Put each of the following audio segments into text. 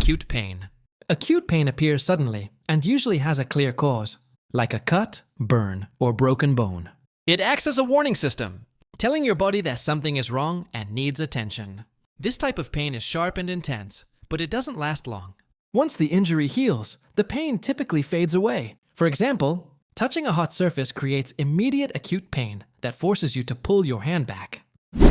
acute pain. Acute pain appears suddenly and usually has a clear cause, like a cut, burn, or broken bone. It acts as a warning system, telling your body that something is wrong and needs attention. This type of pain is sharp and intense, but it doesn't last long. Once the injury heals, the pain typically fades away. For example, touching a hot surface creates immediate acute pain that forces you to pull your hand back.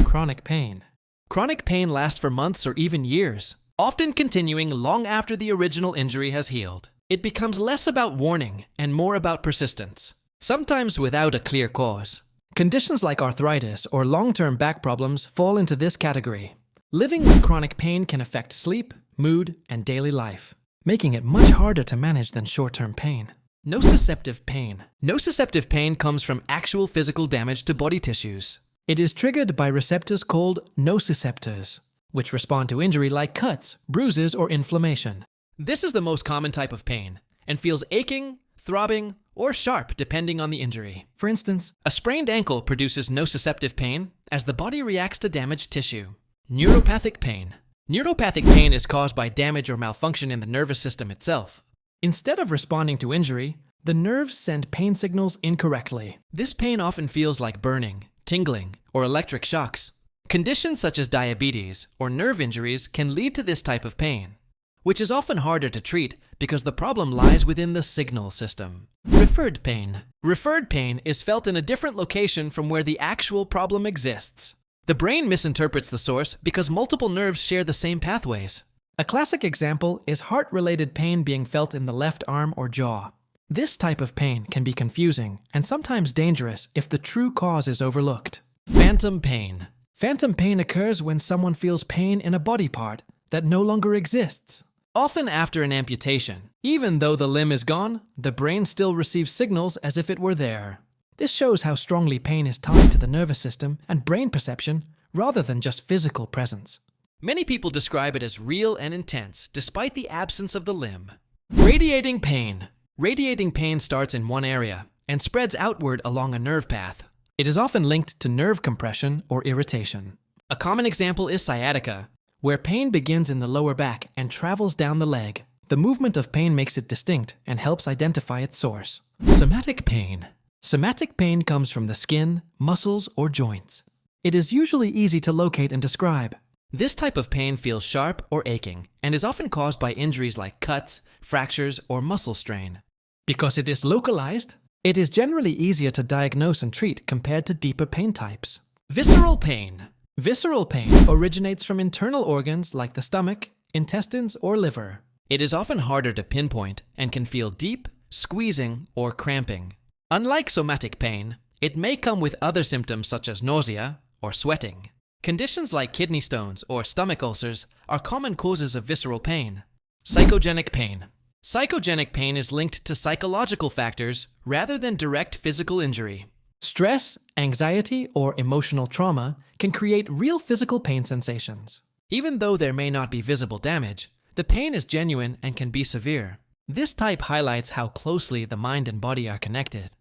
Chronic pain. Chronic pain lasts for months or even years, often continuing long after the original injury has healed. It becomes less about warning and more about persistence, sometimes without a clear cause. Conditions like arthritis or long-term back problems fall into this category. Living with chronic pain can affect sleep, mood, and daily life, making it much harder to manage than short-term pain. Nociceptive pain. Nociceptive pain comes from actual physical damage to body tissues. It is triggered by receptors called nociceptors, which respond to injury like cuts, bruises, or inflammation. This is the most common type of pain and feels aching, throbbing, or sharp depending on the injury. For instance, a sprained ankle produces nociceptive pain as the body reacts to damaged tissue. Neuropathic pain. Neuropathic pain is caused by damage or malfunction in the nervous system itself. Instead of responding to injury, the nerves send pain signals incorrectly. This pain often feels like burning, tingling, or electric shocks. Conditions such as diabetes or nerve injuries can lead to this type of pain, which is often harder to treat because the problem lies within the signal system. Referred pain. Referred pain is felt in a different location from where the actual problem exists. The brain misinterprets the source because multiple nerves share the same pathways. A classic example is heart-related pain being felt in the left arm or jaw. This type of pain can be confusing and sometimes dangerous if the true cause is overlooked. Phantom pain. Phantom pain occurs when someone feels pain in a body part that no longer exists, often after an amputation. Even though the limb is gone, the brain still receives signals as if it were there. This shows how strongly pain is tied to the nervous system and brain perception rather than just physical presence. Many people describe it as real and intense despite the absence of the limb. Radiating pain. Radiating pain starts in one area and spreads outward along a nerve path. It is often linked to nerve compression or irritation. A common example is sciatica, where pain begins in the lower back and travels down the leg. The movement of pain makes it distinct and helps identify its source. Somatic pain. Somatic pain comes from the skin, muscles, or joints. It is usually easy to locate and describe. This type of pain feels sharp or aching and is often caused by injuries like cuts, fractures, or muscle strain. Because it is localized, it is generally easier to diagnose and treat compared to deeper pain types. Visceral pain. Visceral pain originates from internal organs like the stomach, intestines, or liver. It is often harder to pinpoint and can feel deep, squeezing, or cramping. Unlike somatic pain, it may come with other symptoms such as nausea or sweating. Conditions like kidney stones or stomach ulcers are common causes of visceral pain. Psychogenic pain. Psychogenic pain is linked to psychological factors rather than direct physical injury. Stress, anxiety, or emotional trauma can create real physical pain sensations. Even though there may not be visible damage, the pain is genuine and can be severe. This type highlights how closely the mind and body are connected.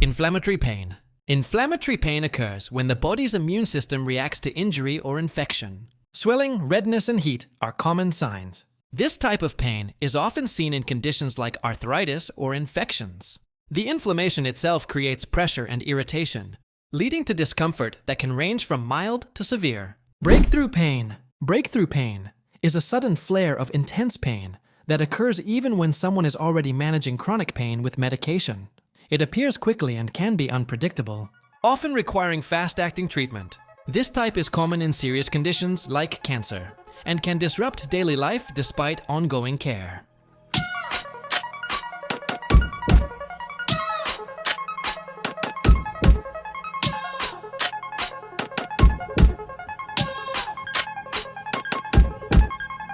Inflammatory pain. Inflammatory pain occurs when the body's immune system reacts to injury or infection. Swelling, redness, and heat are common signs. This type of pain is often seen in conditions like arthritis or infections. The inflammation itself creates pressure and irritation, leading to discomfort that can range from mild to severe. Breakthrough pain. Breakthrough pain is a sudden flare of intense pain that occurs even when someone is already managing chronic pain with medication. It appears quickly and can be unpredictable, often requiring fast-acting treatment. This type is common in serious conditions like cancer and can disrupt daily life despite ongoing care.